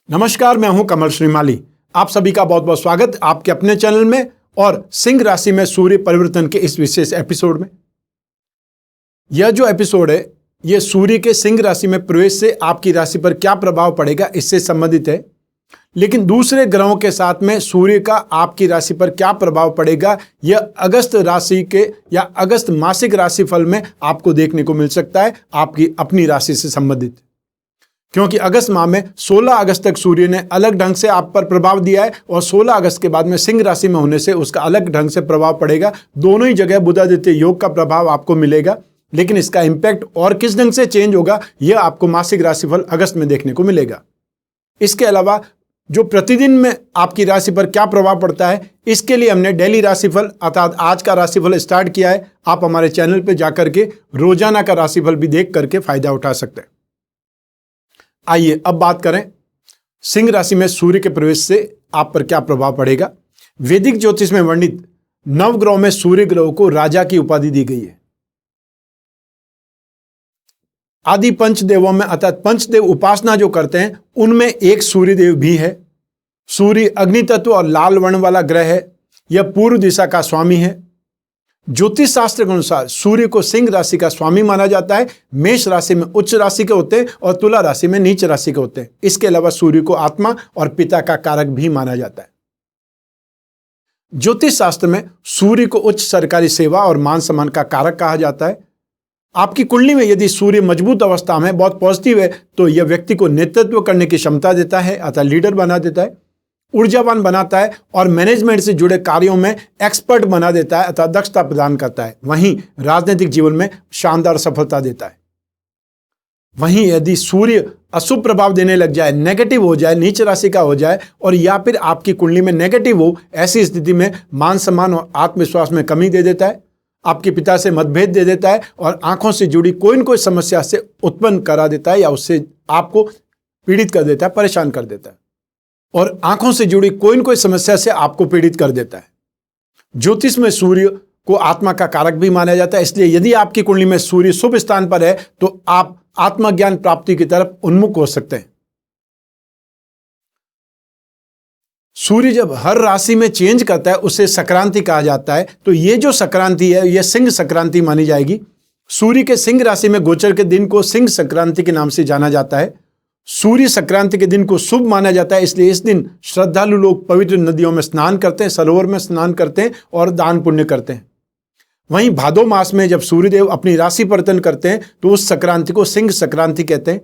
नमस्कार, मैं हूं कमल श्रीमाली। आप सभी का बहुत बहुत स्वागत आपके अपने चैनल में और सिंह राशि में सूर्य परिवर्तन के इस विशेष एपिसोड में। यह जो एपिसोड है यह सूर्य के सिंह राशि में प्रवेश से आपकी राशि पर क्या प्रभाव पड़ेगा इससे संबंधित है। लेकिन दूसरे ग्रहों के साथ में सूर्य का आपकी राशि पर क्या प्रभाव पड़ेगा यह अगस्त राशि के या अगस्त मासिक राशिफल में आपको देखने को मिल सकता है, आपकी अपनी राशि से संबंधित। क्योंकि अगस्त माह में 16 अगस्त तक सूर्य ने अलग ढंग से आप पर प्रभाव दिया है और 16 अगस्त के बाद में सिंह राशि में होने से उसका अलग ढंग से प्रभाव पड़ेगा। दोनों ही जगह बुधादित्य योग का प्रभाव आपको मिलेगा, लेकिन इसका इंपैक्ट और किस ढंग से चेंज होगा यह आपको मासिक राशिफल अगस्त में देखने को मिलेगा। इसके अलावा जो प्रतिदिन में आपकी राशि पर क्या प्रभाव पड़ता है इसके लिए हमने डेली राशिफल अर्थात आज का राशिफल स्टार्ट किया है। आप हमारे चैनल पर जाकर के रोजाना का राशिफल भी देख करके फायदा उठा सकते हैं। आइए अब बात करें सिंह राशि में सूर्य के प्रवेश से आप पर क्या प्रभाव पड़ेगा। वैदिक ज्योतिष में वर्णित नवग्रहों में सूर्य ग्रह को राजा की उपाधि दी गई है। आदि पंचदेवों में अर्थात पंचदेव उपासना जो करते हैं उनमें एक सूर्य देव भी है। सूर्य अग्नि तत्व और लाल वर्ण वाला ग्रह है। यह पूर्व दिशा का स्वामी है। ज्योतिष शास्त्र के अनुसार सूर्य को सिंह राशि का स्वामी माना जाता है। मेष राशि में उच्च राशि के होते हैं और तुला राशि में नीच राशि के होते हैं। इसके अलावा सूर्य को आत्मा और पिता का कारक भी माना जाता है। ज्योतिष शास्त्र में सूर्य को उच्च सरकारी सेवा और मान सम्मान का कारक कहा जाता है। आपकी कुंडली में यदि सूर्य मजबूत अवस्था में बहुत पॉजिटिव है तो यह व्यक्ति को नेतृत्व करने की क्षमता देता है अर्थात लीडर बना देता है, ऊर्जावान बनाता है और मैनेजमेंट से जुड़े कार्यों में एक्सपर्ट बना देता है अर्थात दक्षता प्रदान करता है। वहीं राजनीतिक जीवन में शानदार सफलता देता है। वहीं यदि सूर्य अशुभ प्रभाव देने लग जाए, नेगेटिव हो जाए, नीच राशि का हो जाए और या फिर आपकी कुंडली में नेगेटिव हो, ऐसी स्थिति में मान सम्मान और आत्मविश्वास में कमी दे देता है, आपके पिता से मतभेद दे देता है और आंखों से जुड़ी कोई न कोई समस्या से उत्पन्न करा देता है या उससे आपको पीड़ित कर देता है, परेशान कर देता है और आंखों से जुड़ी कोई न कोई समस्या से आपको पीड़ित कर देता है। ज्योतिष में सूर्य को आत्मा का कारक भी माना जाता है। इसलिए यदि आपकी कुंडली में सूर्य शुभ स्थान पर है तो आप आत्मज्ञान प्राप्ति की तरफ उन्मुख हो सकते हैं। सूर्य जब हर राशि में चेंज करता है उसे संक्रांति कहा जाता है। तो ये जो संक्रांति है यह सिंह संक्रांति मानी जाएगी। सूर्य के सिंह राशि में गोचर के दिन को सिंह संक्रांति के नाम से जाना जाता है। सूर्य संक्रांति के दिन को शुभ माना जाता है, इसलिए इस दिन श्रद्धालु लोग पवित्र नदियों में स्नान करते हैं, सरोवर में स्नान करते हैं और दान पुण्य करते हैं। वहीं भादो मास में जब सूर्यदेव अपनी राशि परिवर्तन करते हैं तो उस संक्रांति को सिंह संक्रांति कहते हैं।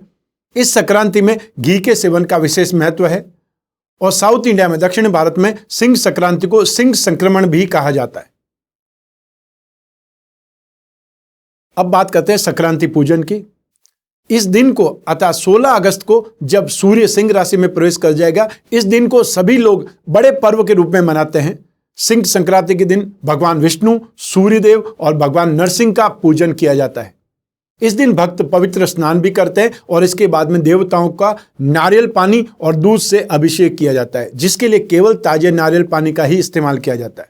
इस संक्रांति में घी के सेवन का विशेष महत्व है और साउथ इंडिया में दक्षिण भारत में सिंह संक्रांति को सिंह संक्रमण भी कहा जाता है। अब बात करते हैं संक्रांति पूजन की। इस दिन को अर्थात 16 अगस्त को जब सूर्य सिंह राशि में प्रवेश कर जाएगा, इस दिन को सभी लोग बड़े पर्व के रूप में मनाते हैं। सिंह संक्रांति के दिन भगवान विष्णु, सूर्यदेव और भगवान नरसिंह का पूजन किया जाता है। इस दिन भक्त पवित्र स्नान भी करते हैं और इसके बाद में देवताओं का नारियल पानी और दूध से अभिषेक किया जाता है, जिसके लिए केवल ताजे नारियल पानी का ही इस्तेमाल किया जाता है।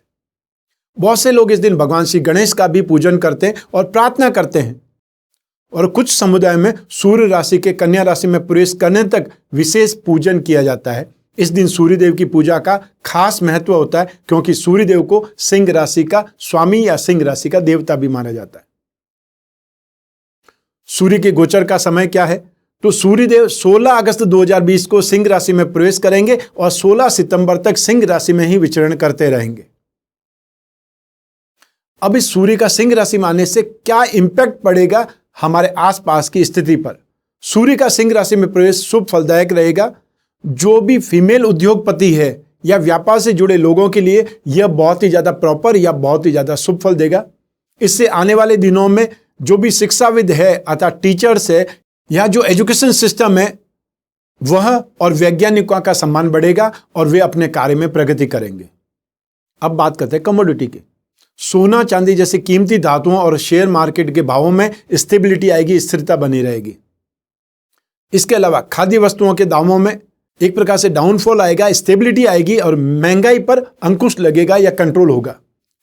बहुत से लोग इस दिन भगवान श्री गणेश का भी पूजन करते हैं और प्रार्थना करते हैं। और कुछ समुदाय में सूर्य राशि के कन्या राशि में प्रवेश करने तक विशेष पूजन किया जाता है। इस दिन सूर्यदेव की पूजा का खास महत्व होता है क्योंकि सूर्यदेव को सिंह राशि का स्वामी या सिंह राशि का देवता भी माना जाता है। सूर्य के गोचर का समय क्या है? तो सूर्यदेव 16 अगस्त 2020 को सिंह राशि में प्रवेश करेंगे और 16 सितंबर तक सिंह राशि में ही विचरण करते रहेंगे। अब इस सूर्य का सिंह राशि में आने से क्या इंपैक्ट पड़ेगा हमारे आसपास की स्थिति पर? सूर्य का सिंह राशि में प्रवेश शुभ फलदायक रहेगा। जो भी फीमेल उद्योगपति है या व्यापार से जुड़े लोगों के लिए यह बहुत ही ज्यादा प्रॉपर या बहुत ही ज्यादा शुभ फल देगा। इससे आने वाले दिनों में जो भी शिक्षाविद है अर्थात टीचर्स है या जो एजुकेशन सिस्टम है वह और वैज्ञानिकों का सम्मान बढ़ेगा और वे अपने कार्य में प्रगति करेंगे। अब बात करते हैं कमोडिटी की। सोना चांदी जैसे कीमती धातुओं और शेयर मार्केट के भावों में स्टेबिलिटी आएगी, स्थिरता बनी रहेगी। इसके अलावा खाद्य वस्तुओं के दामों में एक प्रकार से डाउनफॉल आएगा, स्टेबिलिटी आएगी और महंगाई पर अंकुश लगेगा या कंट्रोल होगा।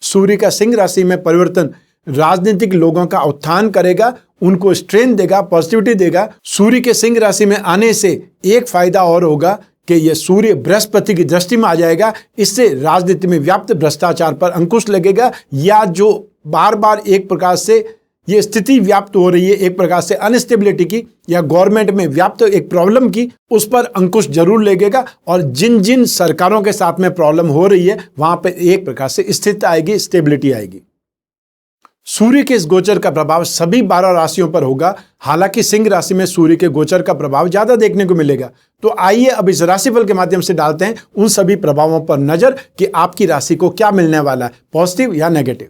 सूर्य का सिंह राशि में परिवर्तन राजनीतिक लोगों का उत्थान करेगा, उनको स्ट्रेंथ देगा, पॉजिटिविटी देगा। सूर्य के सिंह राशि में आने से एक फायदा और होगा कि यह सूर्य बृहस्पति की दृष्टि में आ जाएगा, इससे राजनीति में व्याप्त भ्रष्टाचार पर अंकुश लगेगा, या जो बार बार एक प्रकार से ये स्थिति व्याप्त हो रही है, एक प्रकार से अनस्टेबिलिटी की या गवर्नमेंट में व्याप्त एक प्रॉब्लम की, उस पर अंकुश जरूर लगेगा। और जिन जिन सरकारों के साथ में प्रॉब्लम हो रही है वहां पर एक प्रकार से स्थिरता आएगी, स्टेबिलिटी आएगी। सूर्य के इस गोचर का प्रभाव सभी 12 राशियों पर होगा। हालांकि सिंह राशि में सूर्य के गोचर का प्रभाव ज्यादा देखने को मिलेगा। तो आइए अब इस राशिफल के माध्यम से डालते हैं उन सभी प्रभावों पर नजर कि आपकी राशि को क्या मिलने वाला है, पॉजिटिव या नेगेटिव।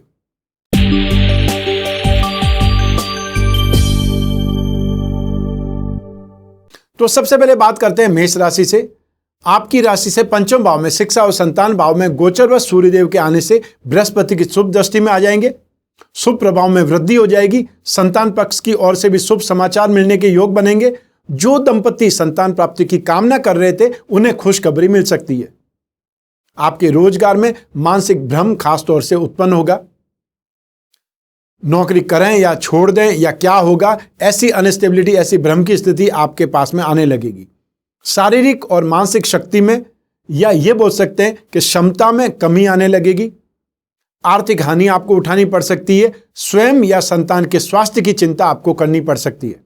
तो सबसे पहले बात करते हैं मेष राशि से। आपकी राशि से पंचम भाव में, शिक्षा और संतान भाव में गोचरवश सूर्यदेव के आने से बृहस्पति की शुभ दृष्टि में आ जाएंगे। शुभ प्रभाव में वृद्धि हो जाएगी। संतान पक्ष की ओर से भी शुभ समाचार मिलने के योग बनेंगे। जो दंपति संतान प्राप्ति की कामना कर रहे थे उन्हें खुशखबरी मिल सकती है। आपके रोजगार में मानसिक भ्रम खास तौर से उत्पन्न होगा। नौकरी करें या छोड़ दें या क्या होगा, ऐसी अनस्टेबिलिटी, ऐसी भ्रम की स्थिति आपके पास में आने लगेगी। शारीरिक और मानसिक शक्ति में, या यह बोल सकते हैं कि क्षमता में कमी आने लगेगी। आर्थिक हानि आपको उठानी पड़ सकती है। स्वयं या संतान के स्वास्थ्य की चिंता आपको करनी पड़ सकती है।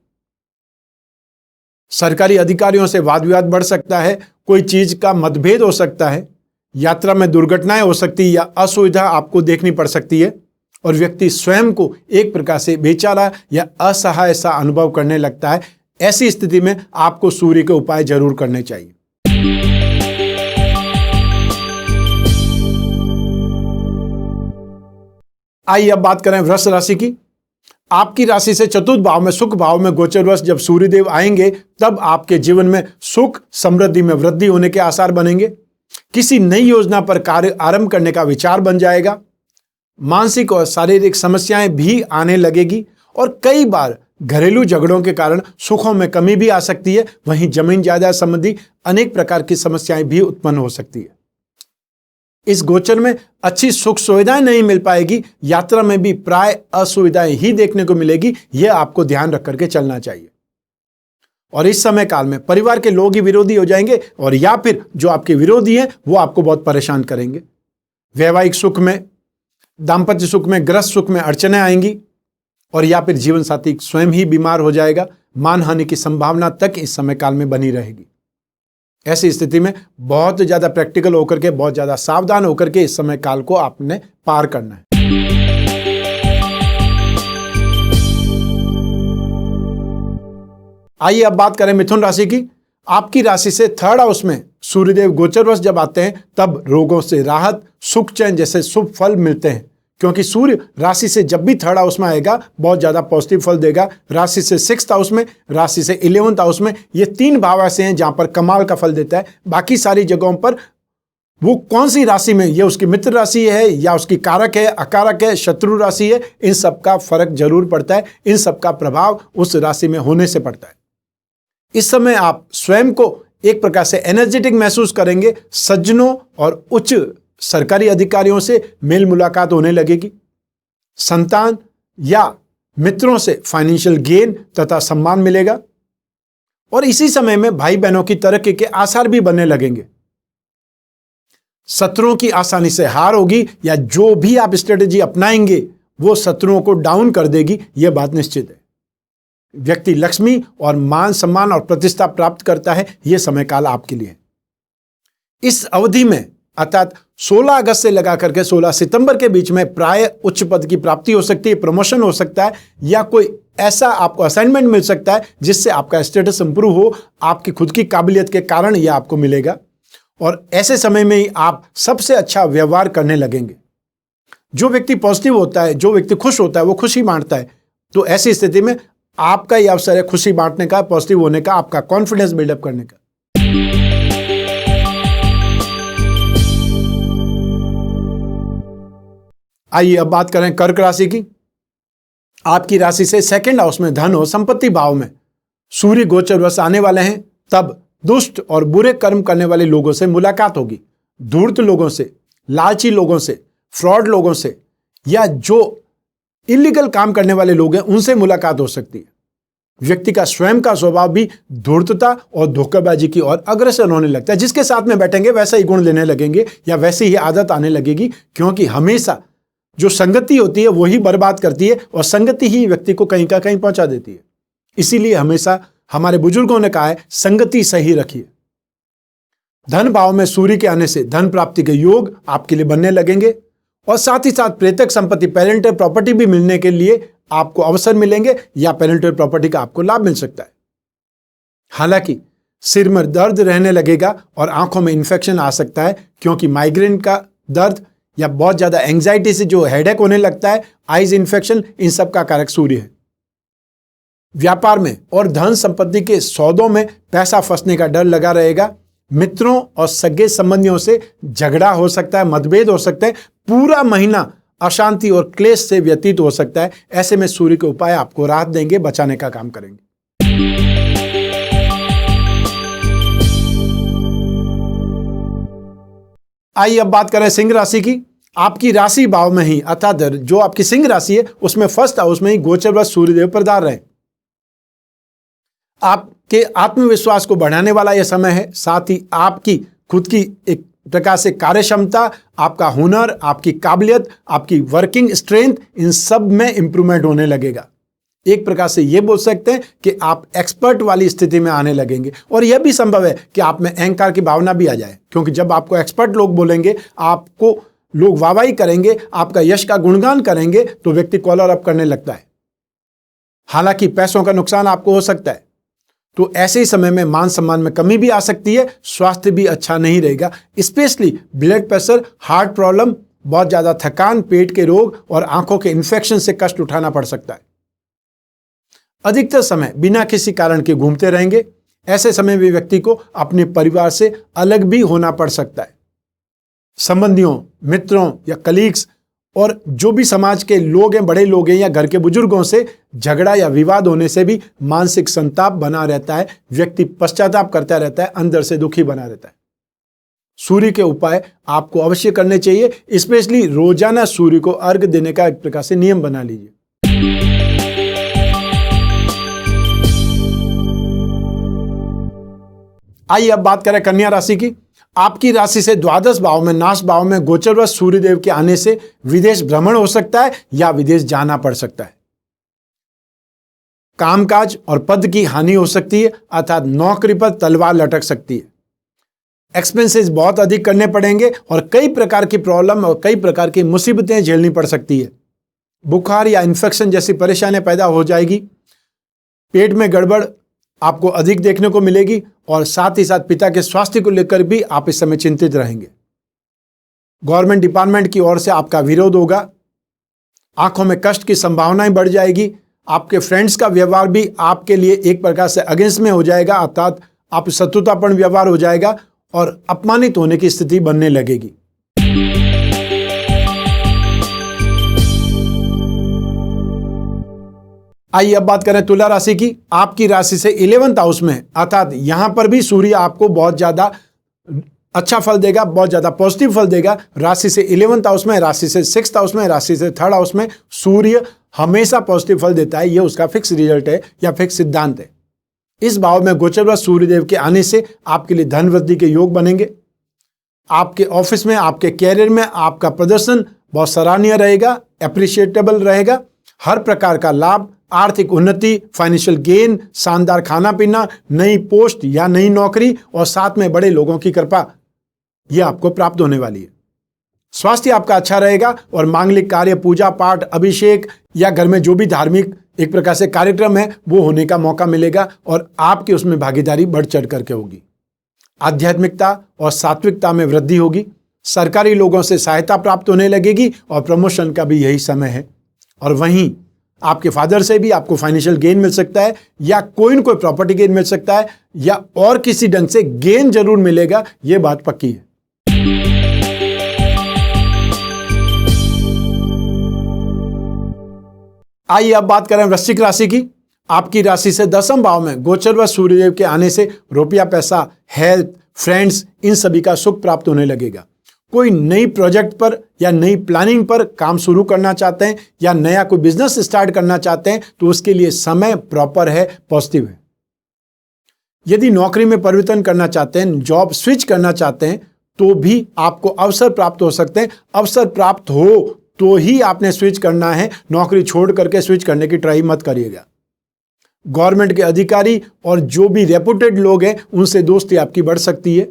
सरकारी अधिकारियों से वाद विवाद बढ़ सकता है। कोई चीज का मतभेद हो सकता है। यात्रा में दुर्घटनाएं हो सकती है या असुविधा आपको देखनी पड़ सकती है। और व्यक्ति स्वयं को एक प्रकार से बेचारा या असहाय सा अनुभव करने लगता है। ऐसी स्थिति में आपको सूर्य के उपाय जरूर करने चाहिए। आइए अब बात करें वृष राशि की। आपकी राशि से चतुर्थ भाव में, सुख भाव में गोचरवश जब सूर्यदेव आएंगे तब आपके जीवन में सुख समृद्धि में वृद्धि होने के आसार बनेंगे। किसी नई योजना पर कार्य आरंभ करने का विचार बन जाएगा। मानसिक और शारीरिक समस्याएं भी आने लगेगी और कई बार घरेलू झगड़ों के कारण सुखों में कमी भी आ सकती है। वहीं जमीन जायदाद संबंधी अनेक प्रकार की समस्याएं भी उत्पन्न हो सकती है। इस गोचर में अच्छी सुख सुविधाएं नहीं मिल पाएगी। यात्रा में भी प्राय असुविधाएं ही देखने को मिलेगी। यह आपको ध्यान रख करके चलना चाहिए। और इस समय काल में परिवार के लोग ही विरोधी हो जाएंगे और या फिर जो आपके विरोधी हैं वो आपको बहुत परेशान करेंगे। वैवाहिक सुख में, दाम्पत्य सुख में, गृहस्थ सुख में अड़चनें आएंगी और या फिर जीवन साथी स्वयं ही बीमार हो जाएगा। मानहानि की संभावना तक इस समय काल में बनी रहेगी। ऐसी स्थिति में बहुत ज्यादा प्रैक्टिकल होकर के, बहुत ज्यादा सावधान होकर के इस समय काल को आपने पार करना है। आइए अब बात करें मिथुन राशि की। आपकी राशि से थर्ड हाउस में सूर्यदेव गोचरवश जब आते हैं तब रोगों से राहत, सुख चैन जैसे शुभ फल मिलते हैं। क्योंकि सूर्य राशि से जब भी थर्ड हाउस में आएगा बहुत ज्यादा पॉजिटिव फल देगा। राशि से सिक्स्थ हाउस में, राशि से 11th हाउस में, ये 3 भाव ऐसे हैं जहां पर कमाल का फल देता है। बाकी सारी जगहों पर वो कौन सी राशि में, ये उसकी मित्र राशि है या उसकी कारक है, अकारक है, शत्रु राशि है, इन सब का फर्क जरूर पड़ता है। इन सब का प्रभाव उस राशि में होने से पड़ता है। इस समय आप स्वयं को एक प्रकार से एनर्जेटिक महसूस करेंगे। सज्जनों और उच्च सरकारी अधिकारियों से मेल मुलाकात होने लगेगी। संतान या मित्रों से फाइनेंशियल गेन तथा सम्मान मिलेगा और इसी समय में भाई बहनों की तरक्की के आसार भी बनने लगेंगे। शत्रुओं की आसानी से हार होगी या जो भी आप स्ट्रेटेजी अपनाएंगे वो शत्रुओं को डाउन कर देगी, यह बात निश्चित है। व्यक्ति लक्ष्मी और मान सम्मान और प्रतिष्ठा प्राप्त करता है। यह समय काल आपके लिए। इस अवधि में अर्थात 16 अगस्त से लगा करके 16 सितंबर के बीच में प्राय उच्च पद की प्राप्ति हो सकती है, प्रमोशन हो सकता है या कोई ऐसा आपको असाइनमेंट मिल सकता है जिससे आपका स्टेटस इंप्रूव हो। आपकी खुद की काबिलियत के कारण यह आपको मिलेगा और ऐसे समय में ही आप सबसे अच्छा व्यवहार करने लगेंगे। जो व्यक्ति पॉजिटिव होता है, जो व्यक्ति खुश होता है, वो खुशी बांटता है। तो ऐसी स्थिति में आपका यह अवसर है खुशी बांटने का, पॉजिटिव होने का, आपका कॉन्फिडेंस बिल्डअप करने का। आइए अब बात करें कर्क राशि की। आपकी राशि से सेकंड हाउस में धन और संपत्ति भाव में सूर्य गोचरवश आने वाले हैं तब दुष्ट और बुरे कर्म करने वाले लोगों से मुलाकात होगी। धूर्त लोगों से, लालची लोगों से, फ्रॉड लोगों से या जो इलीगल काम करने वाले लोग हैं उनसे मुलाकात हो सकती है। व्यक्ति का स्वयं का स्वभाव भी धूर्तता और धोखेबाजी की ओर अग्रसर होने लगता है। जिसके साथ में बैठेंगे वैसा ही गुण लेने लगेंगे या वैसी ही आदत आने लगेगी, क्योंकि हमेशा जो संगति होती है वही बर्बाद करती है और संगति ही व्यक्ति को कहीं का कहीं पहुंचा देती है। इसीलिए हमेशा हमारे बुजुर्गों ने कहा है, संगति सही रखिए। धन भाव में सूर्य के आने से धन प्राप्ति के योग आपके लिए बनने लगेंगे और साथ ही साथ प्रेतक संपत्ति, पेरेंटल प्रॉपर्टी भी मिलने के लिए आपको अवसर मिलेंगे या पेरेंटल प्रॉपर्टी का आपको लाभ मिल सकता है। हालांकि सिर में दर्द रहने लगेगा और आंखों में इन्फेक्शन आ सकता है, क्योंकि माइग्रेन का दर्द या बहुत ज्यादा एंजाइटी से जो हेडेक होने लगता है, आइज इन्फेक्शन, इन सब का कारक सूर्य है। व्यापार में और धन संपत्ति के सौदों में पैसा फंसने का डर लगा रहेगा। मित्रों और सगे संबंधियों से झगड़ा हो सकता है, मतभेद हो सकते हैं। पूरा महीना अशांति और क्लेश से व्यतीत हो सकता है। ऐसे में सूर्य के उपाय आपको राहत देंगे, बचाने का काम करेंगे। आइए अब बात करें सिंह राशि की। आपकी राशि भाव में ही, अर्थात जो आपकी सिंह राशि है उसमें फर्स्ट हाउस में ही गोचरवश सूर्यदेव पधार रहे। आपके आत्मविश्वास को बढ़ाने वाला यह समय है। साथ ही आपकी खुद की एक प्रकार से कार्य क्षमता, आपका हुनर, आपकी काबिलियत, आपकी वर्किंग स्ट्रेंथ, इन सब में इंप्रूवमेंट होने लगेगा। एक प्रकार से ये बोल सकते हैं कि आप एक्सपर्ट वाली स्थिति में आने लगेंगे। और यह भी संभव है कि आप में अहंकार की भावना भी आ जाए, क्योंकि जब आपको एक्सपर्ट लोग बोलेंगे, आपको लोग वाहवाही करेंगे, आपका यश का गुणगान करेंगे, तो व्यक्ति कॉलर अप करने लगता है। हालांकि पैसों का नुकसान आपको हो सकता है, तो ऐसे ही समय में मान सम्मान में कमी भी आ सकती है। स्वास्थ्य भी अच्छा नहीं रहेगा, specially blood pressure, heart problem, बहुत ज्यादा थकान, पेट के रोग और आंखों के इन्फेक्शन से कष्ट उठाना पड़ सकता है। अधिकतर समय बिना किसी कारण के घूमते रहेंगे। ऐसे समय भी व्यक्ति को अपने परिवार से अलग भी होना पड़ सकता है। संबंधियों, मित्रों या कलीग्स और जो भी समाज के लोग हैं, बड़े लोग हैं या घर के बुजुर्गों से झगड़ा या विवाद होने से भी मानसिक संताप बना रहता है। व्यक्ति पश्चाताप करता रहता है, अंदर से दुखी बना रहता है। सूर्य के उपाय आपको अवश्य करने चाहिए। स्पेशली रोजाना सूर्य को अर्घ देने का एक प्रकार से नियम बना लीजिए। आइए अब बात करें कन्या राशि की। आपकी राशि से द्वादश भाव में, नाश भाव में गोचरवश सूर्यदेव के आने से विदेश भ्रमण हो सकता है या विदेश जाना पड़ सकता है। कामकाज और पद की हानि हो सकती है, अर्थात नौकरी पर तलवार लटक सकती है। एक्सपेंसेस बहुत अधिक करने पड़ेंगे और कई प्रकार की प्रॉब्लम और कई प्रकार की मुसीबतें झेलनी पड़ सकती है। बुखार या इन्फेक्शन जैसी परेशानियां पैदा हो जाएगी। पेट में गड़बड़ आपको अधिक देखने को मिलेगी और साथ ही साथ पिता के स्वास्थ्य को लेकर भी आप इस समय चिंतित रहेंगे। गवर्नमेंट डिपार्टमेंट की ओर से आपका विरोध होगा। आंखों में कष्ट की संभावनाएं बढ़ जाएगी। आपके फ्रेंड्स का व्यवहार भी आपके लिए एक प्रकार से अगेंस्ट में हो जाएगा, अर्थात आप शत्रुतापूर्ण व्यवहार हो जाएगा और अपमानित होने की स्थिति बनने लगेगी। आइए अब बात करें तुला राशि की। आपकी राशि से 11th हाउस में, अर्थात यहां पर भी सूर्य आपको बहुत ज्यादा अच्छा फल देगा, बहुत ज्यादा पॉजिटिव फल देगा। राशि से 11th हाउस में, राशि से 6th हाउस में, राशि से 3rd हाउस में सूर्य हमेशा पॉजिटिव फल देता है। यह उसका फिक्स रिजल्ट है या फिक्स सिद्धांत है। इस भाव में गोचरवश सूर्यदेव के आने से आपके लिए धन वृद्धि के योग बनेंगे। आपके ऑफिस में, आपके कैरियर में आपका प्रदर्शन बहुत सराहनीय रहेगा, एप्रिशिएटेबल रहेगा। हर प्रकार का लाभ, आर्थिक उन्नति, फाइनेंशियल गेन, शानदार खाना पीना, नई पोस्ट या नई नौकरी और साथ में बड़े लोगों की कृपा, यह आपको प्राप्त होने वाली है। स्वास्थ्य आपका अच्छा रहेगा और मांगलिक कार्य, पूजा पाठ, अभिषेक या घर में जो भी धार्मिक एक प्रकार से कार्यक्रम है वो होने का मौका मिलेगा और आपकी उसमें भागीदारी बढ़ चढ़ करके होगी। आध्यात्मिकता और सात्विकता में वृद्धि होगी। सरकारी लोगों से सहायता प्राप्त होने लगेगी और प्रमोशन का भी यही समय है। और वहीं आपके फादर से भी आपको फाइनेंशियल गेन मिल सकता है या कोई न कोई प्रॉपर्टी गेन मिल सकता है या और किसी ढंग से गेन जरूर मिलेगा, यह बात पक्की है। आइए अब बात करें वृश्चिक राशि की। आपकी राशि से 10वें भाव में गोचर व सूर्यदेव के आने से रुपया, पैसा, हेल्थ, फ्रेंड्स, इन सभी का सुख प्राप्त होने लगेगा। कोई नई प्रोजेक्ट पर या नई प्लानिंग पर काम शुरू करना चाहते हैं या नया कोई बिजनेस स्टार्ट करना चाहते हैं तो उसके लिए समय प्रॉपर है, पॉजिटिव है। यदि नौकरी में परिवर्तन करना चाहते हैं, जॉब स्विच करना चाहते हैं तो भी आपको अवसर प्राप्त हो सकते हैं। अवसर प्राप्त हो तो ही आपने स्विच करना है, नौकरी छोड़ करके स्विच करने की ट्राई मत करिएगा। गवर्नमेंट के अधिकारी और जो भी रेपुटेड लोग हैं उनसे दोस्ती आपकी बढ़ सकती है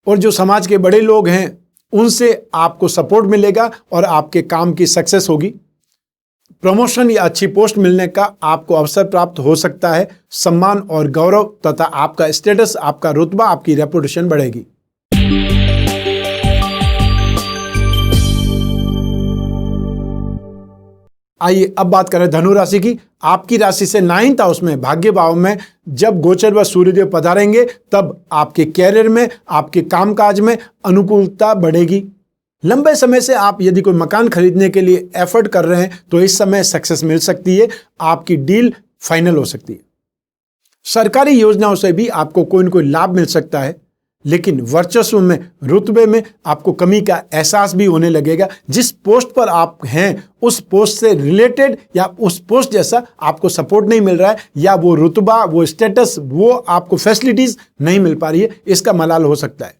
और जो समाज के बड़े लोग हैं उनसे आपको सपोर्ट मिलेगा और आपके काम की सक्सेस होगी। प्रमोशन या अच्छी पोस्ट मिलने का आपको अवसर प्राप्त हो सकता है। सम्मान और गौरव तथा आपका स्टेटस, आपका रुतबा, आपकी रेपुटेशन बढ़ेगी। आइए अब बात करें धनु राशि की। आपकी राशि से 9th हाउस में, भाग्य भाव में जब गोचर व सूर्यदेव पधारेंगे तब आपके कैरियर में, आपके कामकाज में अनुकूलता बढ़ेगी। लंबे समय से आप यदि कोई मकान खरीदने के लिए एफर्ट कर रहे हैं तो इस समय सक्सेस मिल सकती है, आपकी डील फाइनल हो सकती है। सरकारी योजनाओं से भी आपको कोई न कोई लाभ मिल सकता है, लेकिन वर्चस्व में, रुतबे में आपको कमी का एहसास भी होने लगेगा। जिस पोस्ट पर आप हैं उस पोस्ट से रिलेटेड या उस पोस्ट जैसा आपको सपोर्ट नहीं मिल रहा है या वो रुतबा, वो स्टेटस, वो आपको फैसिलिटीज नहीं मिल पा रही है, इसका मलाल हो सकता है।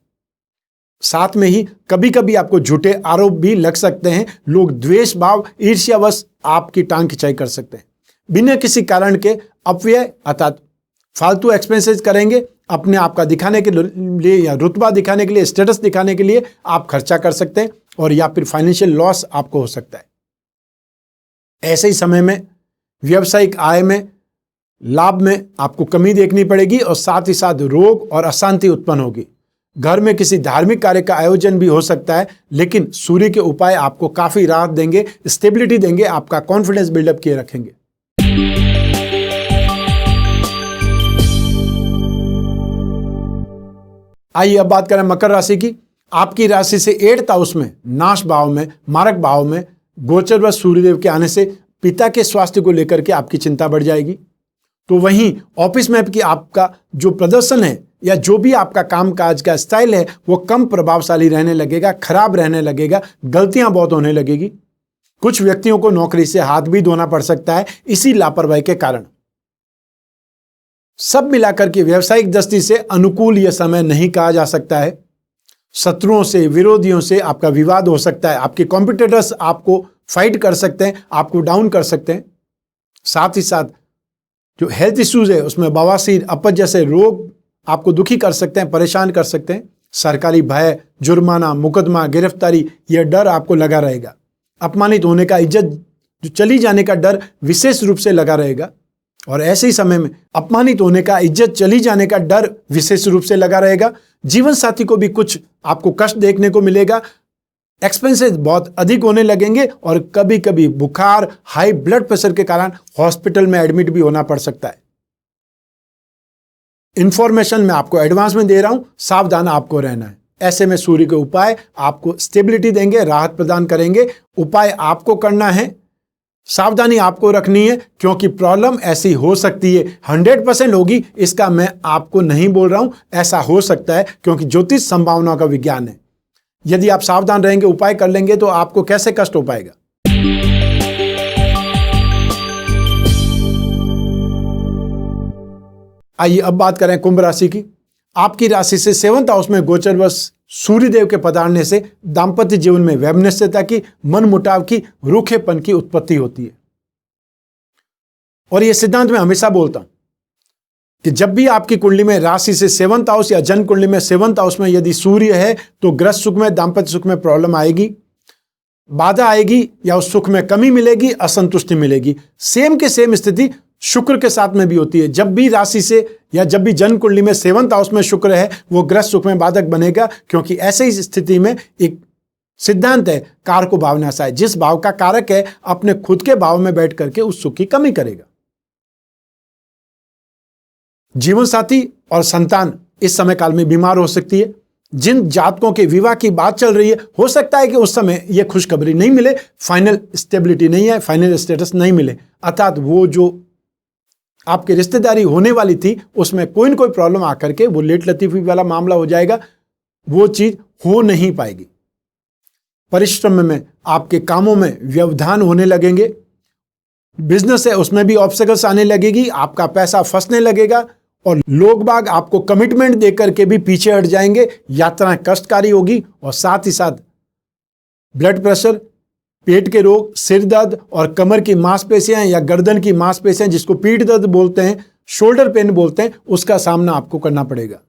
साथ में ही कभी कभी आपको झूठे आरोप भी लग सकते हैं। लोग द्वेष भाव, ईर्ष्यावश आपकी टांग खिंचाई कर सकते हैं। बिना किसी कारण के अपव्यय अर्थात फालतू एक्सपेंसेस करेंगे। अपने आप का दिखाने के लिए या रुतबा दिखाने के लिए, स्टेटस दिखाने के लिए आप खर्चा कर सकते हैं और या फिर फाइनेंशियल लॉस आपको हो सकता है। ऐसे ही समय में व्यावसायिक आय में, लाभ में आपको कमी देखनी पड़ेगी और साथ ही साथ रोग और अशांति उत्पन्न होगी। घर में किसी धार्मिक कार्य का आयोजन भी हो सकता है, लेकिन सूर्य के उपाय आपको काफी राहत देंगे, स्टेबिलिटी देंगे, आपका कॉन्फिडेंस बिल्डअप किए रखेंगे। आइए अब बात करें मकर राशि की। आपकी राशि से 8th हाउस में, नाश भाव में, मारक भाव में गोचर व सूर्यदेव के आने से पिता के स्वास्थ्य को लेकर के आपकी चिंता बढ़ जाएगी। तो वहीं ऑफिस में की आपका जो प्रदर्शन है या जो भी आपका कामकाज का स्टाइल है वो कम प्रभावशाली रहने लगेगा, खराब रहने लगेगा, गलतियां बहुत होने लगेगी। कुछ व्यक्तियों को नौकरी से हाथ भी धोना पड़ सकता है इसी लापरवाही के कारण। सब मिलाकर के व्यावसायिक दृष्टि से अनुकूल यह समय नहीं कहा जा सकता है। शत्रुओं से, विरोधियों से आपका विवाद हो सकता है। आपके कॉम्पिटिटर्स आपको फाइट कर सकते हैं, आपको डाउन कर सकते हैं। साथ ही साथ जो हेल्थ इश्यूज है उसमें बवासीर, अपच जैसे रोग आपको दुखी कर सकते हैं, परेशान कर सकते हैं। सरकारी भय, जुर्माना, मुकदमा, गिरफ्तारी, यह डर आपको लगा रहेगा। अपमानित होने का, इज्जत जो चली जाने का डर विशेष रूप से लगा रहेगा। और ऐसे ही समय में अपमानित होने का, इज्जत चली जाने का डर विशेष रूप से लगा रहेगा। जीवन साथी को भी कुछ आपको कष्ट देखने को मिलेगा। एक्सपेंसेस बहुत अधिक होने लगेंगे और कभी कभी बुखार, हाई ब्लड प्रेशर के कारण हॉस्पिटल में एडमिट भी होना पड़ सकता है। इंफॉर्मेशन मैं आपको एडवांस में दे रहा हूं, सावधान आपको रहना है। ऐसे में सूर्य के उपाय आपको स्टेबिलिटी देंगे, राहत प्रदान करेंगे। उपाय आपको करना है, सावधानी आपको रखनी है, क्योंकि प्रॉब्लम ऐसी हो सकती है। 100% होगी इसका मैं आपको नहीं बोल रहा हूं, ऐसा हो सकता है क्योंकि ज्योतिष संभावनाओं का विज्ञान है। यदि आप सावधान रहेंगे, उपाय कर लेंगे तो आपको कैसे कष्ट हो पाएगा। आइए अब बात करें कुंभ राशि की। आपकी राशि से 7th हाउस में गोचरवश सूर्यदेव के पधारने से दाम्पत्य जीवन में वैमनस्यता की, मनमुटाव की, रूखेपन की उत्पत्ति होती है। और यह सिद्धांत मैं हमेशा बोलता हूं कि जब भी आपकी कुंडली में राशि से 7th हाउस या जन्म कुंडली में 7th हाउस में यदि सूर्य है तो गृहस्थ सुख में, दाम्पत्य सुख में प्रॉब्लम आएगी, बाधा आएगी या उस सुख में कमी मिलेगी, असंतुष्टि मिलेगी। सेम के सेम स्थिति शुक्र के साथ में भी होती है। जब भी राशि से या जब भी जन्म कुंडली में 7th हाउस में शुक्र है वो गृहस्थ सुख में बाधक बनेगा, क्योंकि ऐसे ही स्थिति में एक सिद्धांत है कारको भावनाशाय, जिस भाव का कारक है अपने खुद के भाव में बैठ करके उस सुख की कमी करेगा। जीवन साथी और संतान इस समय काल में बीमार हो सकती है। जिन जातकों के विवाह की बात चल रही है हो सकता है कि उस समय यह खुशखबरी नहीं मिले, फाइनल स्टेबिलिटी नहीं है, फाइनल स्टेटस नहीं मिले, अर्थात वो जो आपकी रिश्तेदारी होने वाली थी उसमें कोई न कोई प्रॉब्लम आकर के वो लेट लतीफी वाला मामला हो जाएगा, वो चीज हो नहीं पाएगी। परिश्रम में, आपके कामों में व्यवधान होने लगेंगे। बिजनेस है उसमें भी ऑब्स्टेकल्स आने लगेगी, आपका पैसा फंसने लगेगा और लोग बाग आपको कमिटमेंट देकर के भी पीछे हट जाएंगे। यात्राएं कष्टकारी होगी और साथ ही साथ ब्लड प्रेशर, पेट के रोग, सिर दर्द और कमर की मांसपेशियां या गर्दन की मांसपेशियां, जिसको पीठ दर्द बोलते हैं, शोल्डर पेन बोलते हैं, उसका सामना आपको करना पड़ेगा।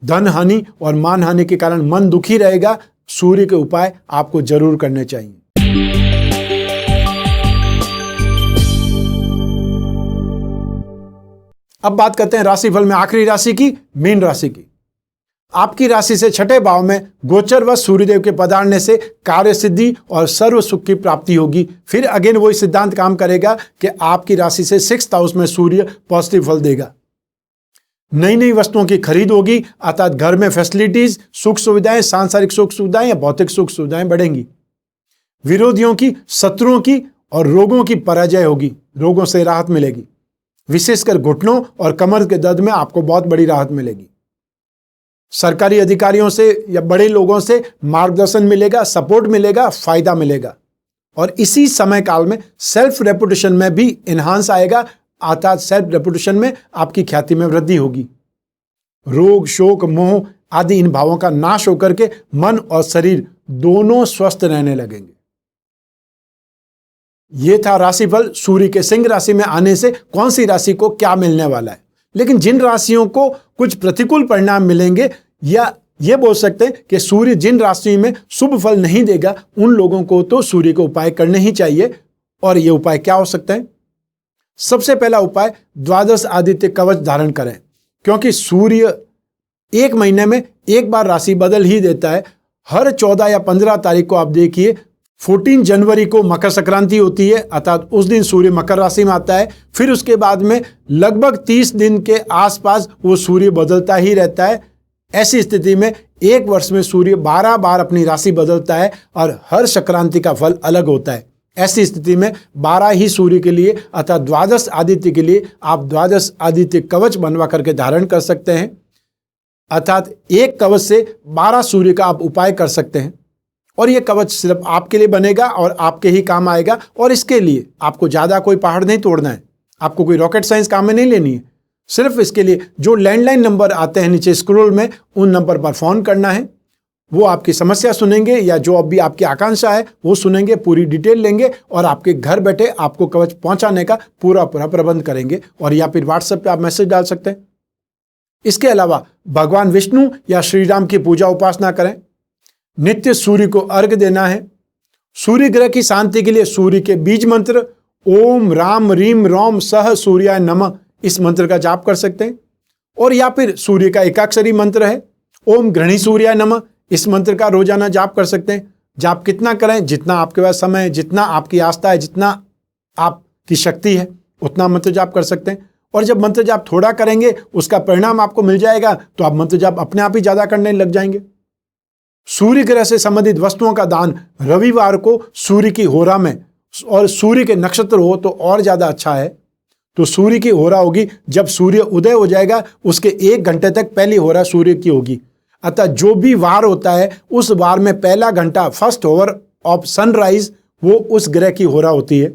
धन हानि और मान हानि के कारण मन दुखी रहेगा। सूर्य के उपाय आपको जरूर करने चाहिए। अब बात करते हैं राशिफल में आखिरी राशि की, मीन राशि की। आपकी राशि से छठे भाव में गोचरवश सूर्यदेव के पधारने से कार्य सिद्धि और सर्व सुख की प्राप्ति होगी। फिर अगेन वही सिद्धांत काम करेगा कि आपकी राशि से 6th हाउस में सूर्य पॉजिटिव फल देगा। नई नई वस्तुओं की खरीद होगी, अर्थात घर में फैसिलिटीज, सुख सुविधाएं, सांसारिक सुख सुविधाएं या भौतिक सुख सुविधाएं बढ़ेंगी। विरोधियों की, शत्रुओं की और रोगों की पराजय होगी, रोगों से राहत मिलेगी। विशेषकर घुटनों और कमर के दर्द में आपको बहुत बड़ी राहत मिलेगी। सरकारी अधिकारियों से या बड़े लोगों से मार्गदर्शन मिलेगा, सपोर्ट मिलेगा, फायदा मिलेगा। और इसी समय काल में सेल्फ रेपुटेशन में भी इन्हांस आएगा, अर्थात सेल्फ रेपुटेशन में आपकी ख्याति में वृद्धि होगी। रोग, शोक, मोह आदि इन भावों का नाश होकर के मन और शरीर दोनों स्वस्थ रहने लगेंगे। यह था राशिफल। सूर्य के सिंह राशि में आने से कौन सी राशि को क्या मिलने वाला है। लेकिन जिन राशियों को कुछ प्रतिकूल परिणाम मिलेंगे, या ये बोल सकते हैं कि सूर्य जिन राशि में शुभ फल नहीं देगा, उन लोगों को तो सूर्य के उपाय करने ही चाहिए। और ये उपाय क्या हो सकते हैं? सबसे पहला उपाय, द्वादश आदित्य कवच धारण करें, क्योंकि सूर्य एक महीने में एक बार राशि बदल ही देता है। हर 14 या 15 तारीख को आप देखिए, 14 जनवरी को मकर संक्रांति होती है, अर्थात उस दिन सूर्य मकर राशि में आता है। फिर उसके बाद में लगभग 30 दिन के आसपास वो सूर्य बदलता ही रहता है। ऐसी स्थिति में एक वर्ष में सूर्य 12 बार अपनी राशि बदलता है और हर संक्रांति का फल अलग होता है। ऐसी स्थिति में 12 ही सूर्य के लिए, अर्थात द्वादश आदित्य के लिए आप द्वादश आदित्य कवच बनवा करके धारण कर सकते हैं। अर्थात एक कवच से 12 सूर्य का आप उपाय कर सकते हैं। और ये कवच सिर्फ आपके लिए बनेगा और आपके ही काम आएगा। और इसके लिए आपको ज़्यादा कोई पहाड़ नहीं तोड़ना है, आपको कोई रॉकेट साइंस काम में नहीं लेनी है। सिर्फ इसके लिए जो लैंडलाइन नंबर आते हैं नीचे स्क्रॉल में, उन नंबर पर फ़ोन करना है। वो आपकी समस्या सुनेंगे या जो अभी आपकी आकांक्षा है वो सुनेंगे, पूरी डिटेल लेंगे और आपके घर बैठे आपको कवच पहुंचाने का पूरा प्रबंध करेंगे। और या फिर व्हाट्सएप पे आप मैसेज डाल सकते हैं। इसके अलावा भगवान विष्णु या श्री राम की पूजा उपासना करें। नित्य सूर्य को अर्घ देना है। सूर्य ग्रह की शांति के लिए सूर्य के बीज मंत्र ओम राम रीम रोम सह सूर्याय नमः, इस मंत्र का जाप कर सकते हैं। और या फिर सूर्य का एकाक्षरी मंत्र है ओम गृणी सूर्याय नमः, इस मंत्र का रोजाना जाप कर सकते हैं। जाप कितना करें? जितना आपके पास समय है, जितना आपकी आस्था है, जितना आपकी शक्ति है, उतना मंत्र जाप कर सकते हैं। और जब मंत्र जाप थोड़ा करेंगे, उसका परिणाम आपको मिल जाएगा, तो आप मंत्र जाप अपने आप ही ज्यादा करने लग जाएंगे। सूर्य ग्रह से संबंधित वस्तुओं का दान रविवार को सूर्य की होरा में, और सूर्य के नक्षत्र हो तो और ज्यादा अच्छा है। तो सूर्य की होरा होगी जब सूर्य उदय हो जाएगा, उसके 1 घंटे तक पहली होरा सूर्य की होगी। अतः जो भी वार होता है उस वार में पहला घंटा, फर्स्ट ओवर ऑफ सनराइज, वो उस ग्रह की होरा होती है।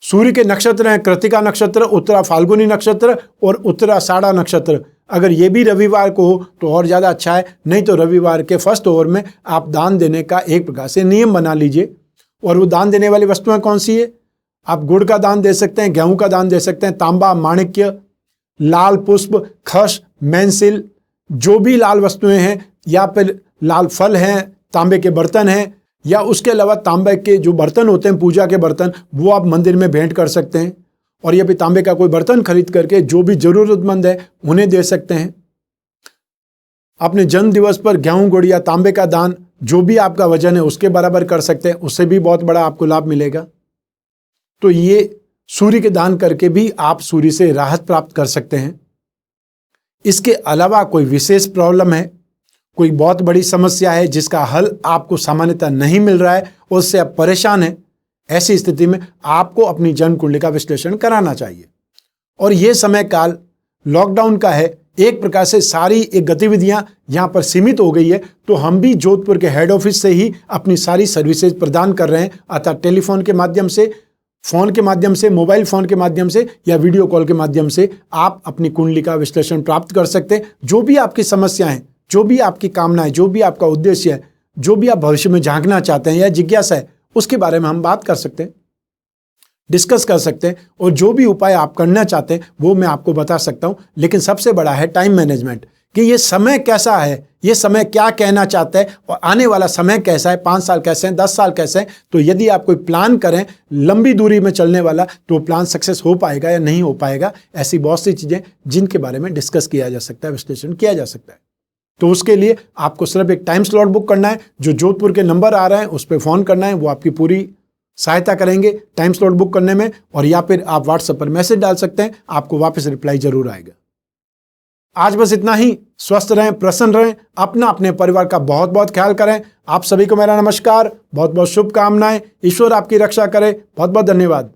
सूर्य के नक्षत्र हैं कृतिका नक्षत्र, उत्तरा फाल्गुनी नक्षत्र और उत्तराषाढ़ा नक्षत्र। अगर ये भी रविवार को हो तो और ज़्यादा अच्छा है, नहीं तो रविवार के फर्स्ट ओवर में आप दान देने का एक प्रकार से नियम बना लीजिए। और वो दान देने वाली वस्तुएं कौन सी है? आप गुड़ का दान दे सकते हैं, गेहूं का दान दे सकते हैं, तांबा, माणिक्य, लाल पुष्प, खस, मेंसिल, जो भी लाल वस्तुएं हैं, या फिर लाल फल हैं, तांबे के बर्तन हैं, या उसके अलावा तांबे के जो बर्तन होते हैं, पूजा के बर्तन, वो आप मंदिर में भेंट कर सकते हैं। और या फिर तांबे का कोई बर्तन खरीद करके जो भी जरूरतमंद है उन्हें दे सकते हैं। अपने जन्म दिवस पर गेहूं, गुड़ या तांबे का दान जो भी आपका वजन है उसके बराबर कर सकते हैं, उससे भी बहुत बड़ा आपको लाभ मिलेगा। तो ये सूर्य के दान करके भी आप सूर्य से राहत प्राप्त कर सकते हैं। इसके अलावा कोई विशेष प्रॉब्लम है, कोई बहुत बड़ी समस्या है जिसका हल आपको सामान्यतः नहीं मिल रहा है, उससे आप परेशान हैं, ऐसी स्थिति में आपको अपनी जन्म कुंडली का विश्लेषण कराना चाहिए। और ये समय काल लॉकडाउन का है, एक प्रकार से सारी एक गतिविधियां यहाँ पर सीमित हो गई है, तो हम भी जोधपुर के हेड ऑफिस से ही अपनी सारी सर्विसेज प्रदान कर रहे हैं, अर्थात टेलीफोन के माध्यम से, फोन के माध्यम से, मोबाइल फोन के माध्यम से या वीडियो कॉल के माध्यम से आप अपनी कुंडली का विश्लेषण प्राप्त कर सकते हैं। जो भी आपकी समस्याएं, जो भी आपकी कामनाएं, जो भी आपका उद्देश्य है, जो भी आप भविष्य में झांकना चाहते हैं या जिज्ञासा है, उसके बारे में हम बात कर सकते हैं, डिस्कस कर सकते हैं, और जो भी उपाय आप करना चाहते हैं वो मैं आपको बता सकता हूं। लेकिन सबसे बड़ा है टाइम मैनेजमेंट, कि ये समय कैसा है, ये समय क्या कहना चाहता है और आने वाला समय कैसा है, 5 साल कैसे हैं, 10 साल कैसे हैं। तो यदि आप कोई प्लान करें लंबी दूरी में चलने वाला, तो प्लान सक्सेस हो पाएगा या नहीं हो पाएगा। ऐसी बहुत सी चीजें जिनके बारे में डिस्कस किया जा सकता है, विश्लेषण किया जा सकता है। तो उसके लिए आपको सिर्फ एक टाइम स्लॉट बुक करना है, जो जोधपुर के नंबर आ रहे हैं उस पर फोन करना है, वो आपकी पूरी सहायता करेंगे टाइम स्लॉट बुक करने में, और या फिर आप व्हाट्सएप पर मैसेज डाल सकते हैं, आपको वापस रिप्लाई जरूर आएगा। आज बस इतना ही। स्वस्थ रहें, प्रसन्न रहें, अपना अपने परिवार का बहुत बहुत ख्याल करें। आप सभी को मेरा नमस्कार, बहुत बहुत शुभकामनाएं। ईश्वर आपकी रक्षा करे। बहुत बहुत धन्यवाद।